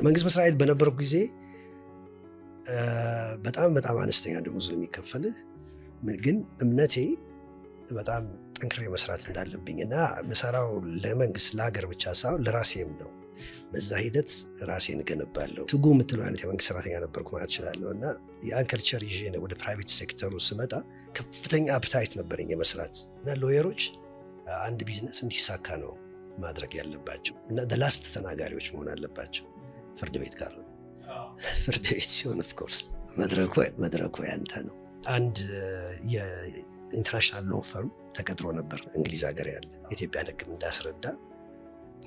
መንግስት መስሪያ ቤት በነበረው ጊዜ በጣም አነስተኛ ደሞዝ የሚከፈልህ ግን እምነቴ በጣም ጠንክሬ መስራት እንዳለብኝና መሰራው ለመንግስት ለሀገር ብቻ ሳይሆን ለራሴም ነው። በዛ ሂደት ራሴን እገነባለሁ። ትጉ የምትለው አይነት የመንግስት ሰራተኛ ነበርኩ ማለት እችላለሁ። እና ያን ከልቸር ይዤ ወደ ፕራይቬት ሴክተሩ ስመጣ ከፍተኛ አፕታይት ነበረኝ የመስራት እና ሎየሮች አንድ ቢዝነስ እንዲሳካ ነው ማድረግ ያለባቸው እና ላስት ተናጋሪዎች መሆን አለባቸው። ፍርድ ቤት ጋር ነው። ፍርድ ቤት ሲሆን ኦፍኮርስ መድረኩ ያንተ ነው። አንድ የኢንተርናሽናል ሎ ፈርም ተቀጥሮ ነበር እንግሊዝ ሀገር ያለ የኢትዮጵያ ሕግ እንዳስረዳ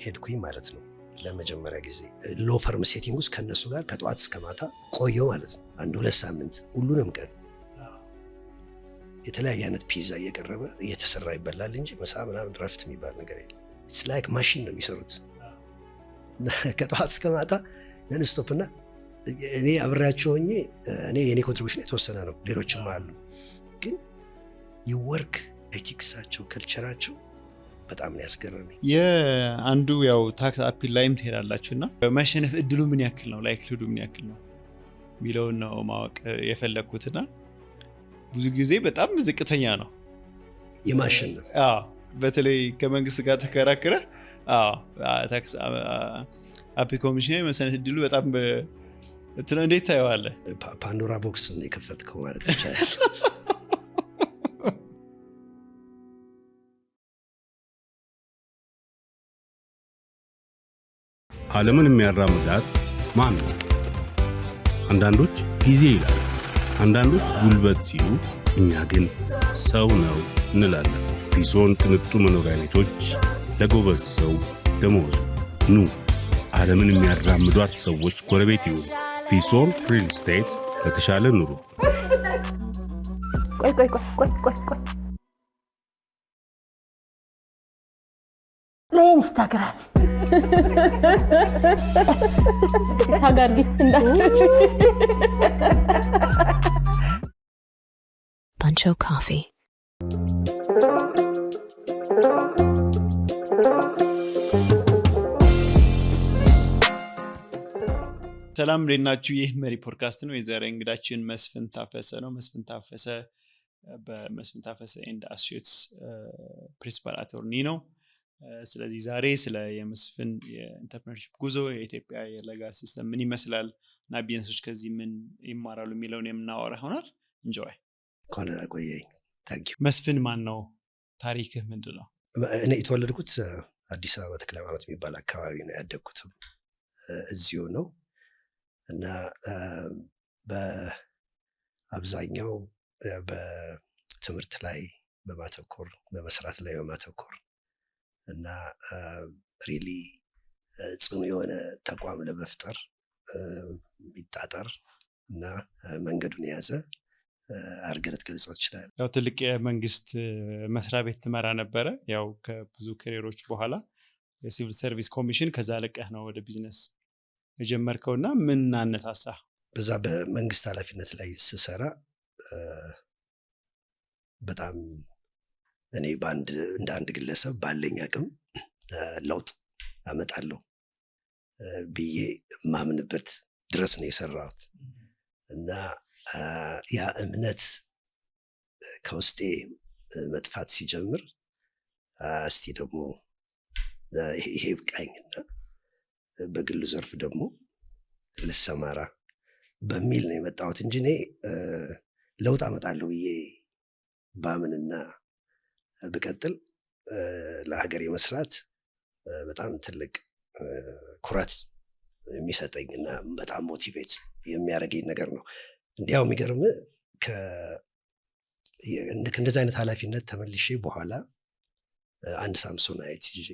ሄድኩኝ ማለት ነው። ለመጀመሪያ ጊዜ ሎ ፈርም ሴቲንግ ውስጥ ከነሱ ጋር ከጠዋት እስከ ማታ ቆየው ማለት ነው። 1-2 ሳምንት ሁሉንም ቀን የተለያየ አይነት ፒዛ እየቀረበ እየተሰራ ይበላል እንጂ ምሳ ምናምን ረፍት የሚባል ነገር የለም። ኢትስ ላይክ ማሽን ነው የሚሰሩት ከጠዋት እስከ ማታ ነንስቶፕ። እና እኔ አብሬያቸው ሆኜ የኔ ኮንትሪቢዩሽን የተወሰነ ነው፣ ሌሎችም አሉ። ግን የወርክ ኤቲክሳቸው ከልቸራቸው በጣም ነው ያስገረመኝ። የአንዱ ያው ታክስ አፒል ላይም ትሄዳላችሁና ማሸነፍ እድሉ ምን ያክል ነው ላይክሊሁዱ ምን ያክል ነው የሚለውን ነው ማወቅ የፈለግኩትና ብዙ ጊዜ በጣም ዝቅተኛ ነው የማሸነፍ። በተለይ ከመንግስት ጋር ተከራክረ ታክስ አፒል ኮሚሽን የመሰነት እድሉ በጣም እንዴት ታየዋለህ? ፓንዶራ ቦክስ ነው የከፈትከው ማለት ይቻላል። ዓለምን የሚያራምዳት ማን ነው? አንዳንዶች ጊዜ ይላሉ፣ አንዳንዶች ጉልበት ሲሉ፣ እኛ ግን ሰው ነው እንላለን። ፊሶን ቅንጡ መኖሪያ ቤቶች ለጎበዝ ሰው ደሞዙ። ኑ ዓለምን የሚያራምዷት ሰዎች ጎረቤት ይሁኑ። ፊሶን ሪል ስቴት ለተሻለ ኑሮ። ቆይ ለኢንስታግራም ታጋርጊ እንዳትሽ Buncho Coffee. ሰላም ለናችሁ። ይህ መሪ ፖድካስት ነው። የዛሬ እንግዳችን መስፍን ታፈሰ ነው። መስፍን ታፈሰ ኤንድ አሶሲኤትስ ፕሪንሲፓል አቶርኒ ነው። ስለዚህ ዛሬ ስለ የመስፍን የኢንተርፕረነርሺፕ ጉዞ፣ የኢትዮጵያ የሌጋል ሲስተም ምን ይመስላል እና ቢዝነሶች ከዚህ ምን ይማራሉ የሚለውን የምናወራ ይሆናል። ኢንጆይ። ኮነራ ቆየኝ። ታንክ ዩ። መስፍን ማን ነው? ታሪክህ ምንድነው? እኔ የተወለድኩት አዲስ አበባ ተክለ ሃይማኖት የሚባል አካባቢ ነው። ያደግኩትም እዚሁ ነው እና በአብዛኛው በትምህርት ላይ በማተኮር በመስራት ላይ በማተኮር እና ሪሊ ጽኑ የሆነ ተቋም ለመፍጠር የሚጣጣር እና መንገዱን የያዘ አርገት ገልጾት ይችላል። ያው ትልቅ የመንግስት መስሪያ ቤት ትመራ ነበረ። ያው ከብዙ ካሪየሮች በኋላ የሲቪል ሰርቪስ ኮሚሽን ከዛ ለቀህ ነው ወደ ቢዝነስ የጀመርከውና ምን አነሳሳ? በዛ በመንግስት ኃላፊነት ላይ ስሰራ በጣም እኔ እንደ አንድ ግለሰብ ባለኝ አቅም ለውጥ አመጣለሁ ብዬ ማምንበት ድረስ ነው የሰራሁት እና ያ እምነት ከውስጤ መጥፋት ሲጀምር እስቲ ደግሞ ይሄ ብቃኝና በግሉ ዘርፍ ደግሞ ልሰማራ በሚል ነው የመጣሁት እንጂ እኔ ለውጥ አመጣለሁ ብዬ ባምንና ብቀጥል ለሀገር የመስራት በጣም ትልቅ ኩራት የሚሰጠኝና በጣም ሞቲቬት የሚያደርገኝ ነገር ነው። እንዲያው የሚገርም እንደዚህ አይነት ኃላፊነት ተመልሼ በኋላ አንድ ሳምሶናይት ይዤ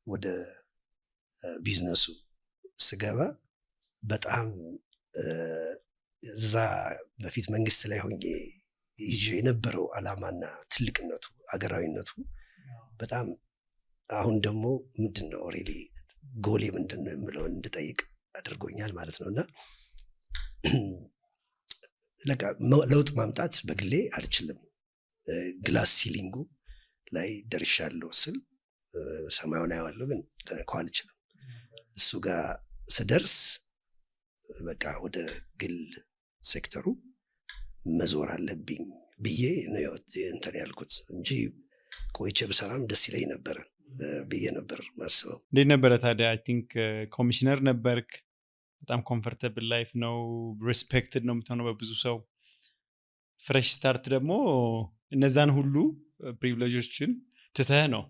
ወደ ቢዝነሱ ስገባ በጣም እዛ በፊት መንግስት ላይ ሆኜ ይዤ የነበረው ዓላማና ትልቅነቱ አገራዊነቱ በጣም አሁን ደግሞ ምንድነው ሪሊ ጎሌ ምንድነው የምለውን እንድጠይቅ አድርጎኛል ማለት ነውና ለካ ለውጥ ማምጣት በግሌ አልችልም። ግላስ ሲሊንጉ ላይ ደርሻለሁ ስል ሰማዩን አየዋለሁ ግን ልነካው አልችልም። እሱ ጋር ስደርስ በቃ ወደ ግል ሴክተሩ መዞር አለብኝ ብዬ ነው እንትን ያልኩት እንጂ ቆይቼ ብሰራም ደስ ይለኝ ነበር ብዬ ነበር ማስበው። እንዴት ነበረ ታዲያ? አይ ቲንክ ኮሚሽነር ነበርክ። በጣም ኮምፎርታብል ላይፍ ነው፣ ሪስፔክትድ ነው የምትሆነው በብዙ ሰው። ፍሬሽ ስታርት ደግሞ እነዛን ሁሉ ፕሪቪሌጆችን ትተህ ነው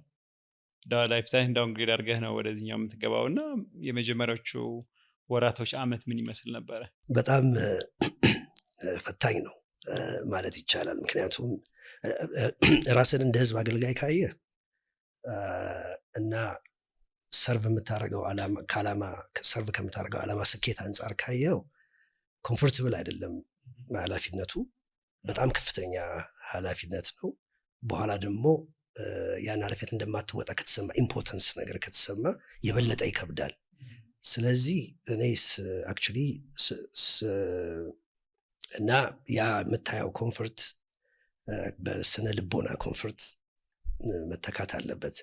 ላይፍ ስታይል ዳውንግሬድ አድርገህ ነው ወደዚህኛው የምትገባው እና የመጀመሪያዎቹ ወራቶች አመት ምን ይመስል ነበረ? በጣም ፈታኝ ነው ማለት ይቻላል። ምክንያቱም ራስን እንደ ህዝብ አገልጋይ ካየ እና ሰርቭ የምታደርገው ሰርቭ ከምታደርገው ዓላማ ስኬት አንጻር ካየው ኮምፎርታብል አይደለም። ኃላፊነቱ በጣም ከፍተኛ ኃላፊነት ነው። በኋላ ደግሞ ያን ኃላፊነት እንደማትወጣ ከተሰማ ኢምፖተንስ ነገር ከተሰማ የበለጠ ይከብዳል። ስለዚህ እኔስ አክቹሊ እና ያ የምታየው ኮምፎርት በስነ ልቦና ኮምፎርት መተካት አለበት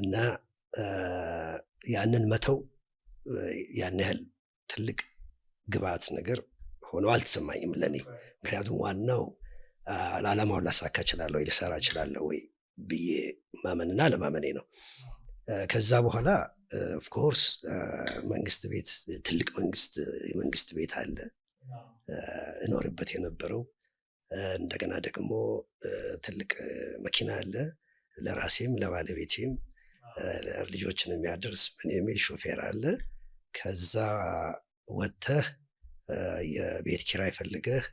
እና ያንን መተው ያን ያህል ትልቅ ግብዓት ነገር ሆኖ አልተሰማኝም ለኔ። ምክንያቱም ዋናው ለዓላማውን ላሳካ እችላለሁ ወይ ልሰራ እችላለሁ ወይ ብዬ ማመንና ለማመኔ ነው። ከዛ በኋላ ኦፍኮርስ መንግስት ቤት ትልቅ የመንግስት ቤት አለ እኖርበት የነበረው። እንደገና ደግሞ ትልቅ መኪና አለ ለራሴም ለባለቤቴም ልጆችን የሚያደርስ ምን የሚል ሾፌር አለ። ከዛ ወጥተህ የቤት ኪራይ ፈልገህ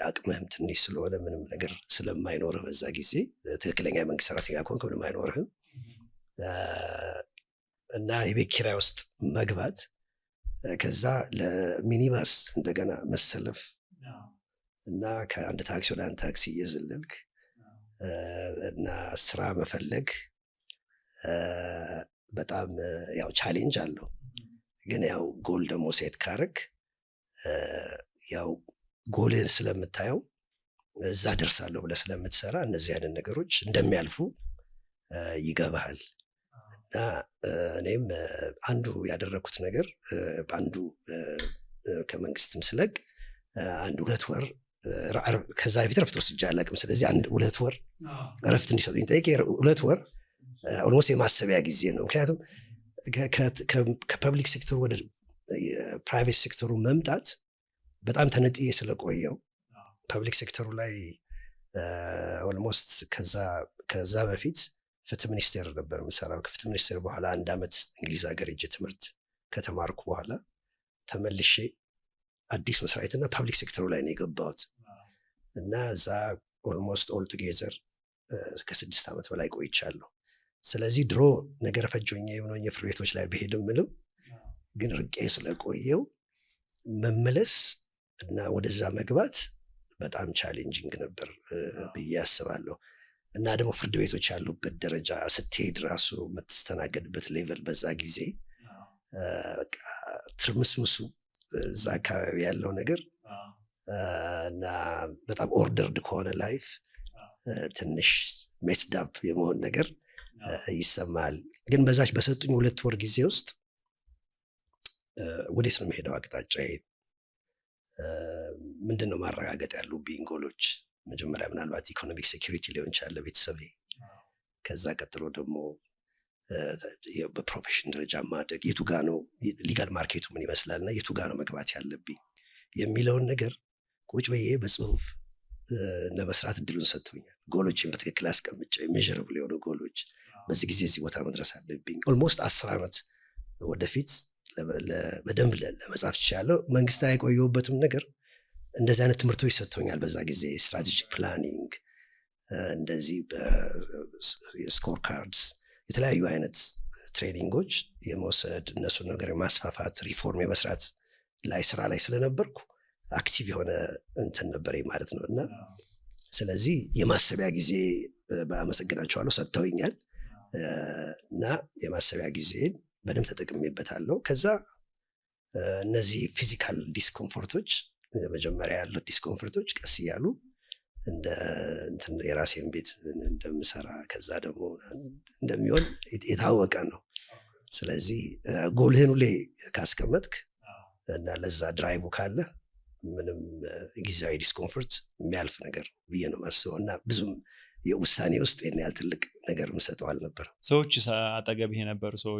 አቅምህም ትንሽ ስለሆነ ምንም ነገር ስለማይኖርህ በዛ ጊዜ ትክክለኛ የመንግስት ሰራተኛ ከሆንክ ምንም አይኖርህም እና የቤት ኪራይ ውስጥ መግባት፣ ከዛ ለሚኒባስ እንደገና መሰለፍ እና ከአንድ ታክሲ ወደ አንድ ታክሲ እየዘለልክ እና ስራ መፈለግ በጣም ያው ቻሌንጅ አለው። ግን ያው ጎል ደግሞ ሴት ካረግ ያው ጎልን ስለምታየው እዛ ደርሳለሁ ብለህ ስለምትሰራ እነዚህ አይነት ነገሮች እንደሚያልፉ ይገባሃል። እና እኔም አንዱ ያደረኩት ነገር በአንዱ ከመንግስትም ስለቅ 1-2 ወር ከዛ በፊት ረፍት ወስጄ አላውቅም። ስለዚህ 1-2 ወር ረፍት እንዲሰጡኝ ጠይቄ 2 ወር ኦልሞስት የማሰቢያ ጊዜ ነው። ምክንያቱም ከፐብሊክ ሴክተሩ ወደ ፕራይቬት ሴክተሩ መምጣት በጣም ተነጥዬ ስለቆየው ፐብሊክ ሴክተሩ ላይ ኦልሞስት ከዛ በፊት ፍትህ ሚኒስቴር ነበር የምሰራው። ከፍትህ ሚኒስቴር በኋላ 1 ዓመት እንግሊዝ ሀገር ሄጄ ትምህርት ከተማርኩ በኋላ ተመልሼ አዲስ መስሪያ ቤትና ፐብሊክ ሴክተሩ ላይ ነው የገባሁት እና እዛ ኦልሞስት ኦል ቱጌዘር ከ6 ዓመት በላይ ቆይቻለሁ። ስለዚህ ድሮ ነገር ፈጆኛ የሆነ ፍርድ ቤቶች ላይ በሄድም ምንም ግን ርቄ ስለቆየው መመለስ እና ወደዛ መግባት በጣም ቻሌንጂንግ ነበር ብዬ አስባለሁ። እና ደግሞ ፍርድ ቤቶች ያሉበት ደረጃ ስትሄድ ራሱ የምትስተናገድበት ሌቨል በዛ ጊዜ በቃ ትርምስምሱ እዛ አካባቢ ያለው ነገር እና በጣም ኦርደርድ ከሆነ ላይፍ ትንሽ ሜስዳፕ የመሆን ነገር ይሰማል። ግን በዛች በሰጡኝ 2 ወር ጊዜ ውስጥ ወዴት ነው የሚሄደው አቅጣጫዬ፣ ምንድን ነው ማረጋገጥ ያሉብኝ ጎሎች፣ መጀመሪያ ምናልባት ኢኮኖሚክ ሴኩሪቲ ሊሆን ይችላል ለቤተሰቤ፣ ከዛ ቀጥሎ ደግሞ በፕሮፌሽን ደረጃ ማደግ፣ የቱ ጋ ነው ሊጋል ማርኬቱ ምን ይመስላልና የቱ ጋ ነው መግባት ያለብኝ የሚለውን ነገር ቁጭ ብዬ በጽሁፍ ለመስራት እድሉን ሰጥቶኛል። ጎሎችን በትክክል አስቀምጬ ሜዥረብል የሆኑ ጎሎች፣ በዚህ ጊዜ እዚህ ቦታ መድረስ አለብኝ። ኦልሞስት 10 ዓመት ወደፊት በደንብ ለመጻፍ ችያለሁ። መንግስታዊ የቆየሁበትም ነገር እንደዚህ አይነት ትምህርቶች ሰጥቶኛል። በዛ ጊዜ ስትራቴጂክ ፕላኒንግ፣ እንደዚህ ስኮር ካርድስ፣ የተለያዩ አይነት ትሬኒንጎች የመውሰድ እነሱን ነገር የማስፋፋት ሪፎርም የመስራት ላይ ስራ ላይ ስለነበርኩ አክቲቭ የሆነ እንትን ነበር ማለት ነው። እና ስለዚህ የማሰቢያ ጊዜ በአመሰግናቸዋለሁ ሰጥተውኛል እና የማሰቢያ ጊዜን በደንብ ተጠቅሜበታለሁ። ከዛ እነዚህ ፊዚካል ዲስኮምፎርቶች መጀመሪያ ያሉት ዲስኮምፎርቶች ቀስ እያሉ የራሴን ቤት እንደምሰራ ከዛ ደግሞ እንደሚሆን የታወቀ ነው። ስለዚህ ጎልህን ሁሌ ካስቀመጥክ እና ለዛ ድራይቭ ካለ ምንም ጊዜያዊ ዲስኮምፎርት የሚያልፍ ነገር ብዬ ነው ማስበው እና ብዙም የውሳኔ ውስጥ ይሄን ያህል ትልቅ ነገር ምሰጠው አልነበረም። ሰዎች አጠገብህ የነበሩ ሰዎች